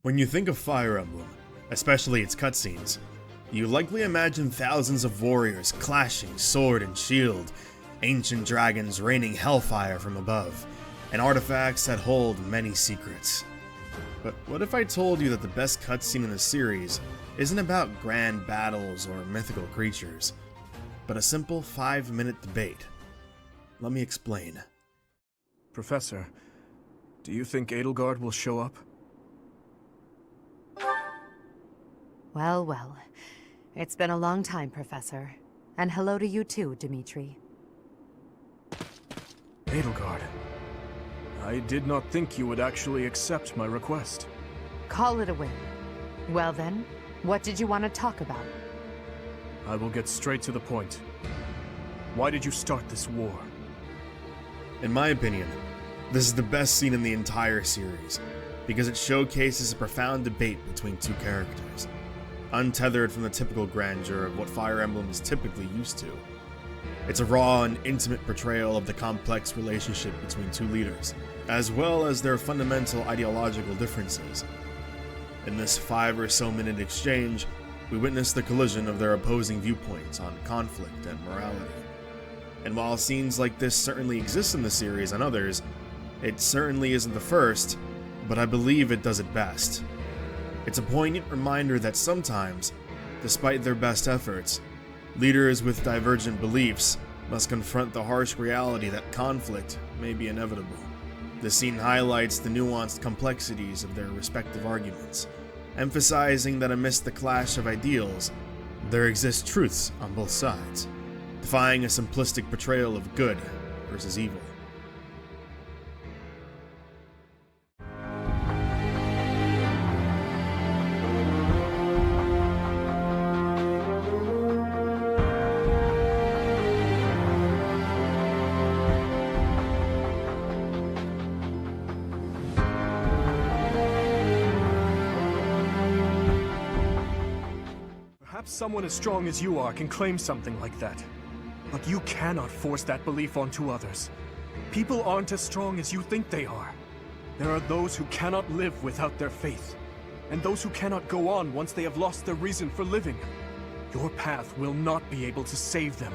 When you think of Fire Emblem, especially its cutscenes, you likely imagine thousands of warriors clashing sword and shield, ancient dragons raining hellfire from above, and artifacts that hold many secrets. But what if I told you that the best cutscene in the series isn't about grand battles or mythical creatures, but a simple 5-minute debate? Let me explain. Professor, do you think Edelgard will show up? Well, well. It's been a long time, Professor. And hello to you too, Dimitri. Edelgard, I did not think you would actually accept my request. Call it a win. Well then, what did you want to talk about? I will get straight to the point. Why did you start this war? In my opinion, this is the best scene in the entire series, because it showcases a profound debate between two characters, untethered from the typical grandeur of what Fire Emblem is typically used to. It's a raw and intimate portrayal of the complex relationship between two leaders, as well as their fundamental ideological differences. In this 5 or so minute exchange, we witness the collision of their opposing viewpoints on conflict and morality. And while scenes like this certainly exist in the series and others, it certainly isn't the first, but I believe it does it best. It's a poignant reminder that sometimes, despite their best efforts, leaders with divergent beliefs must confront the harsh reality that conflict may be inevitable. The scene highlights the nuanced complexities of their respective arguments, emphasizing that amidst the clash of ideals, there exist truths on both sides, defying a simplistic portrayal of good versus evil. Perhaps someone as strong as you are can claim something like that. But you cannot force that belief onto others. People aren't as strong as you think they are. There are those who cannot live without their faith, and those who cannot go on once they have lost their reason for living. Your path will not be able to save them.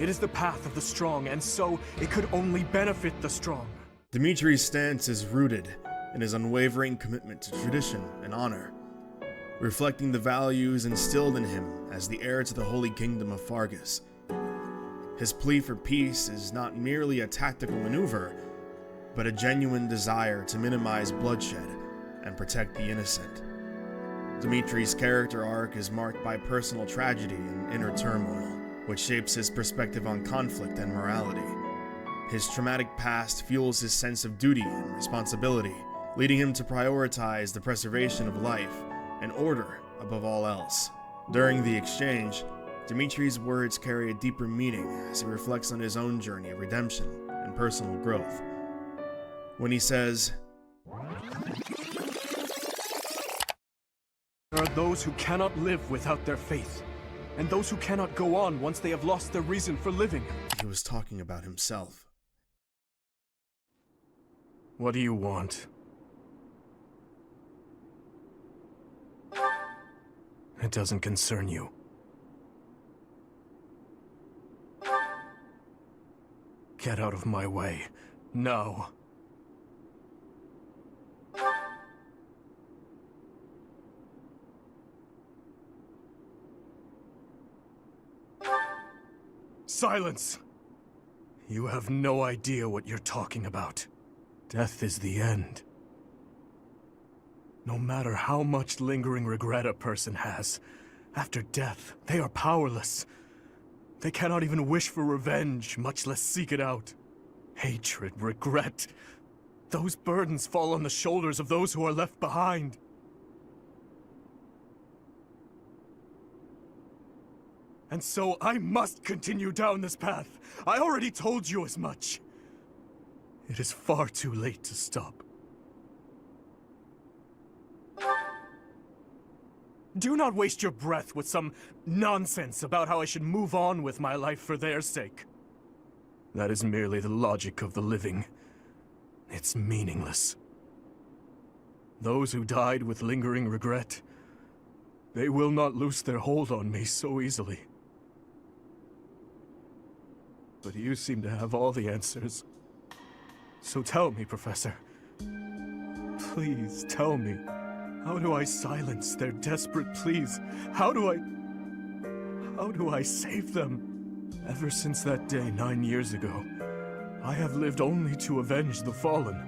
It is the path of the strong, and so it could only benefit the strong. Dimitri's stance is rooted in his unwavering commitment to tradition and honor, reflecting the values instilled in him as the heir to the Holy Kingdom of Fargus. His plea for peace is not merely a tactical maneuver, but a genuine desire to minimize bloodshed and protect the innocent. Dimitri's character arc is marked by personal tragedy and inner turmoil, which shapes his perspective on conflict and morality. His traumatic past fuels his sense of duty and responsibility, leading him to prioritize the preservation of life and order above all else. During the exchange, Dimitri's words carry a deeper meaning as he reflects on his own journey of redemption and personal growth. When he says, "There are those who cannot live without their faith, and those who cannot go on once they have lost their reason for living." he was talking about himself. What do you want? It doesn't concern you. Get out of my way. No. Silence! You have no idea what you're talking about. Death is the end. No matter how much lingering regret a person has, after death, they are powerless. They cannot even wish for revenge, much less seek it out. Hatred, regret, those burdens fall on the shoulders of those who are left behind. And so I must continue down this path. I already told you as much. It is far too late to stop. Do not waste your breath with some nonsense about how I should move on with my life for their sake. That is merely the logic of the living. It's meaningless. Those who died with lingering regret, they will not loose their hold on me so easily. But you seem to have all the answers. So tell me, Professor. Please tell me. How do I silence their desperate pleas? How do I save them? Ever since that day 9 years ago, I have lived only to avenge the fallen.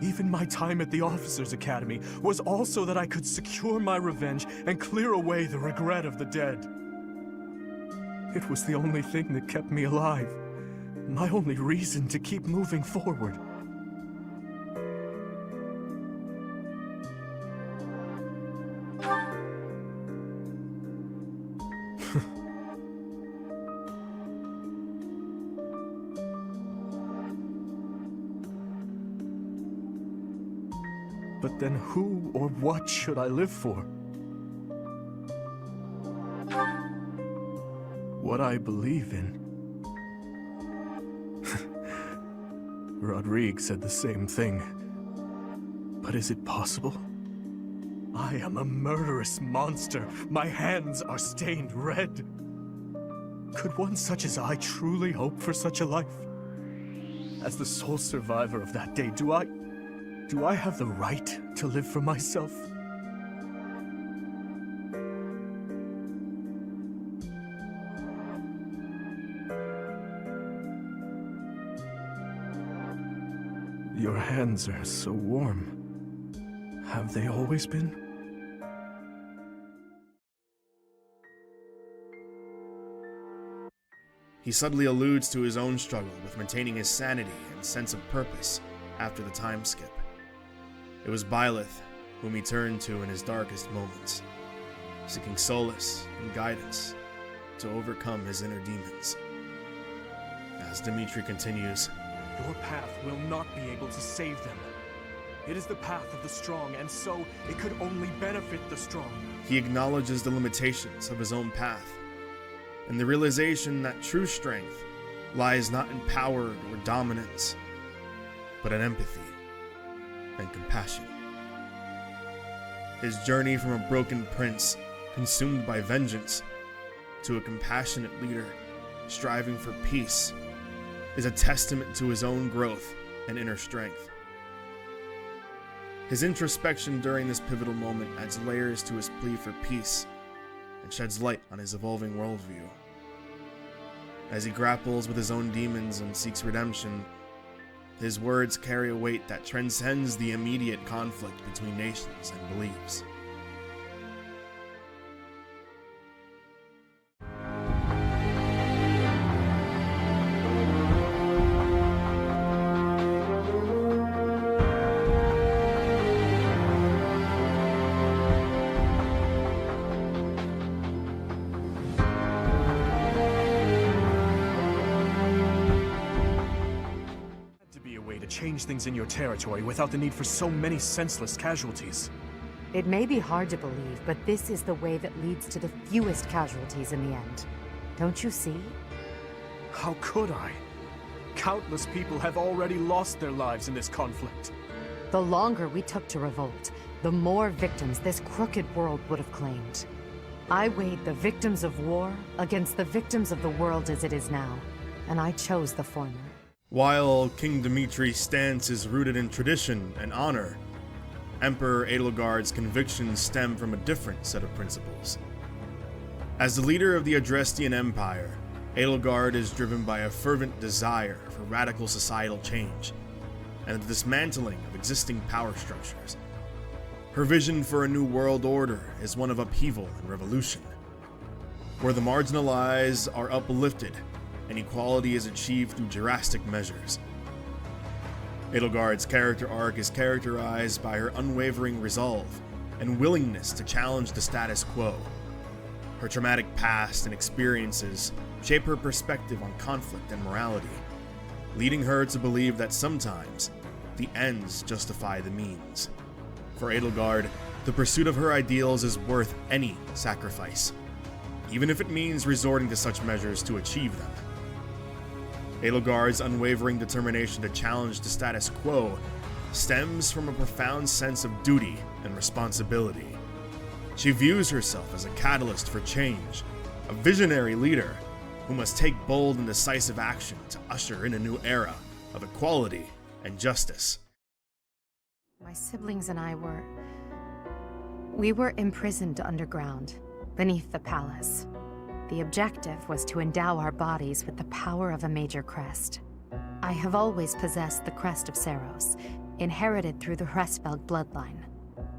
Even my time at the Officers' Academy was also that I could secure my revenge and clear away the regret of the dead. It was the only thing that kept me alive. My only reason to keep moving forward. But then who or what should I live for? What I believe in. Rodrigue said the same thing. But is it possible? I am a murderous monster. My hands are stained red. Could one such as I truly hope for such a life? As the sole survivor of that day, do I have the right to live for myself? Your hands are so warm. Have they always been? He subtly alludes to his own struggle with maintaining his sanity and sense of purpose after the time skip. It was Byleth whom he turned to in his darkest moments, seeking solace and guidance to overcome his inner demons. As Dimitri continues, Your path will not be able to save them. It is the path of the strong, and so it could only benefit the strong. he acknowledges the limitations of his own path, and the realization that true strength lies not in power or dominance, but in empathy and compassion. His journey from a broken prince consumed by vengeance to a compassionate leader striving for peace is a testament to his own growth and inner strength. His introspection during this pivotal moment adds layers to his plea for peace and sheds light on his evolving worldview. As he grapples with his own demons and seeks redemption, his words carry a weight that transcends the immediate conflict between nations and beliefs. Change things in your territory without the need for so many senseless casualties. It may be hard to believe, but this is the way that leads to the fewest casualties in the end. Don't you see? How could I? Countless people have already lost their lives in this conflict. The longer we took to revolt, the more victims this crooked world would have claimed. I weighed the victims of war against the victims of the world as it is now, and I chose the former. While King Dimitri's stance is rooted in tradition and honor, Emperor Edelgard's convictions stem from a different set of principles. As the leader of the Adrestian Empire, Edelgard is driven by a fervent desire for radical societal change and the dismantling of existing power structures. Her vision for a new world order is one of upheaval and revolution, where the marginalized are uplifted and equality is achieved through drastic measures. Edelgard's character arc is characterized by her unwavering resolve and willingness to challenge the status quo. Her traumatic past and experiences shape her perspective on conflict and morality, leading her to believe that sometimes the ends justify the means. For Edelgard, the pursuit of her ideals is worth any sacrifice, even if it means resorting to such measures to achieve them. Edelgard's unwavering determination to challenge the status quo stems from a profound sense of duty and responsibility. She views herself as a catalyst for change, a visionary leader who must take bold and decisive action to usher in a new era of equality and justice. My siblings and I we were imprisoned underground, beneath the palace. The objective was to endow our bodies with the power of a major crest. I have always possessed the crest of Seros, inherited through the Hresvelg bloodline.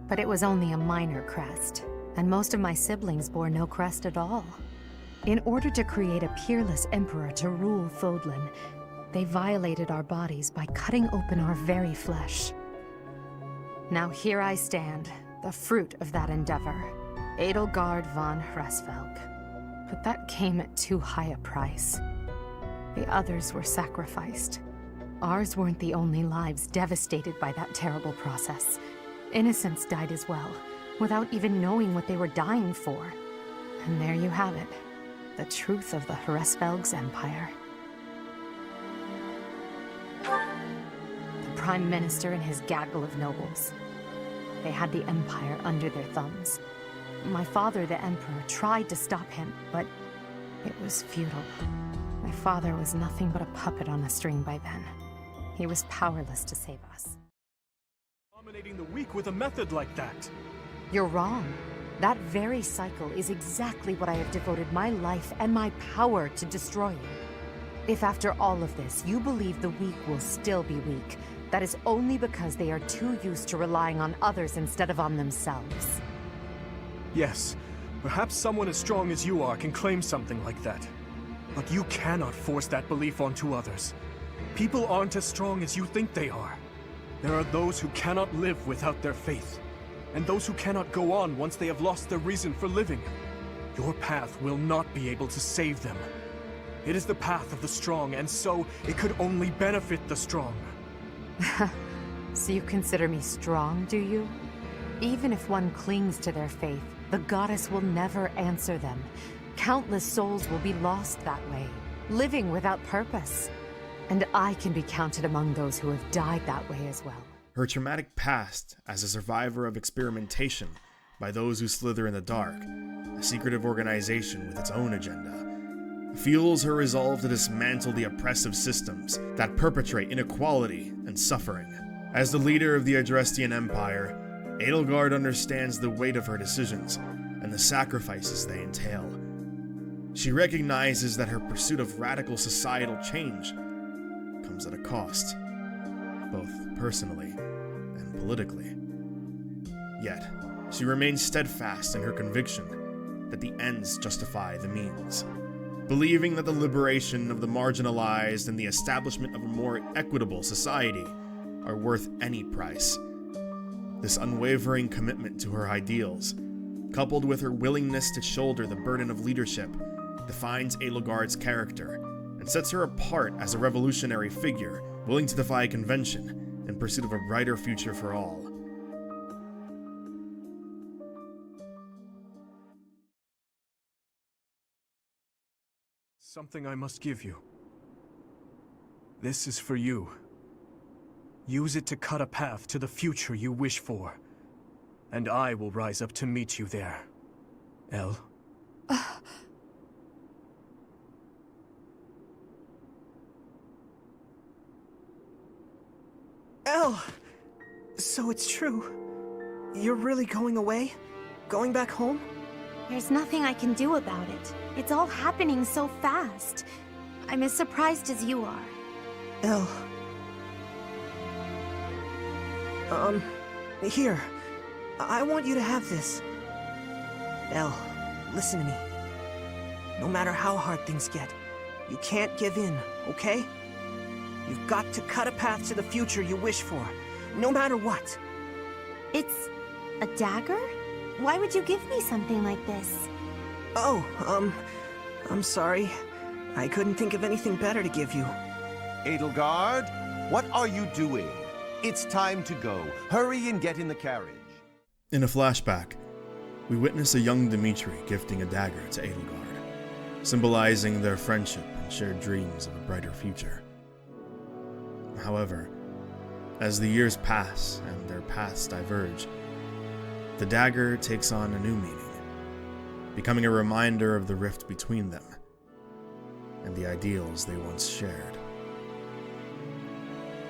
But it was only a minor crest, and most of my siblings bore no crest at all. In order to create a peerless emperor to rule Fodlan, they violated our bodies by cutting open our very flesh. Now here I stand, the fruit of that endeavor, Edelgard von Hresvelg. But that came at too high a price. The others were sacrificed. Ours weren't the only lives devastated by that terrible process. Innocents died as well, without even knowing what they were dying for. And there you have it, the truth of the Hresvelg's empire. The Prime Minister and his gaggle of nobles. They had the empire under their thumbs. My father, the Emperor, tried to stop him, but it was futile. My father was nothing but a puppet on a string by then. He was powerless to save us. Dominating the weak with a method like that. You're wrong. That very cycle is exactly what I have devoted my life and my power to destroying. If after all of this, you believe the weak will still be weak, that is only because they are too used to relying on others instead of on themselves. Yes, perhaps someone as strong as you are can claim something like that. But you cannot force that belief onto others. People aren't as strong as you think they are. There are those who cannot live without their faith, and those who cannot go on once they have lost their reason for living. Your path will not be able to save them. It is the path of the strong, and so it could only benefit the strong. So you consider me strong, do you? Even if one clings to their faith, the goddess will never answer them. Countless souls will be lost that way, living without purpose. And I can be counted among those who have died that way as well. Her traumatic past as a survivor of experimentation by those who slither in the dark, a secretive organization with its own agenda, fuels her resolve to dismantle the oppressive systems that perpetrate inequality and suffering. As the leader of the Adrestian Empire, Edelgard understands the weight of her decisions and the sacrifices they entail. She recognizes that her pursuit of radical societal change comes at a cost, both personally and politically. Yet, she remains steadfast in her conviction that the ends justify the means, believing that the liberation of the marginalized and the establishment of a more equitable society are worth any price. This unwavering commitment to her ideals, coupled with her willingness to shoulder the burden of leadership, defines Edelgard's character and sets her apart as a revolutionary figure willing to defy convention in pursuit of a brighter future for all. Something I must give you. This is for you. Use it to cut a path to the future you wish for. And I will rise up to meet you there. Elle? Elle! So it's true. You're really going away? Going back home? There's nothing I can do about it. It's all happening so fast. I'm as surprised as you are. Elle. Here. I want you to have this. Elle, listen to me. No matter how hard things get, you can't give in, okay? You've got to cut a path to the future you wish for, no matter what. It's a dagger? Why would you give me something like this? Oh, I'm sorry. I couldn't think of anything better to give you. Edelgard, what are you doing? It's time to go. Hurry and get in the carriage. In a flashback, we witness a young Dimitri gifting a dagger to Edelgard, symbolizing their friendship and shared dreams of a brighter future. However, As the years pass and their paths diverge, the dagger takes on a new meaning, becoming a reminder of the rift between them and the ideals they once shared.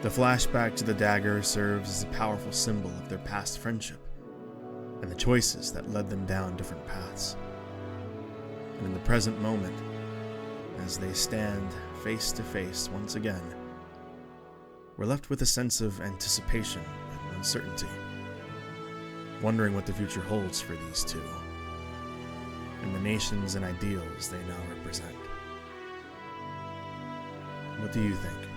The flashback to the dagger serves as a powerful symbol of their past friendship and the choices that led them down different paths. And in the present moment, as they stand face to face once again, we're left with a sense of anticipation and uncertainty, wondering what the future holds for these two, and the nations and ideals they now represent. What do you think?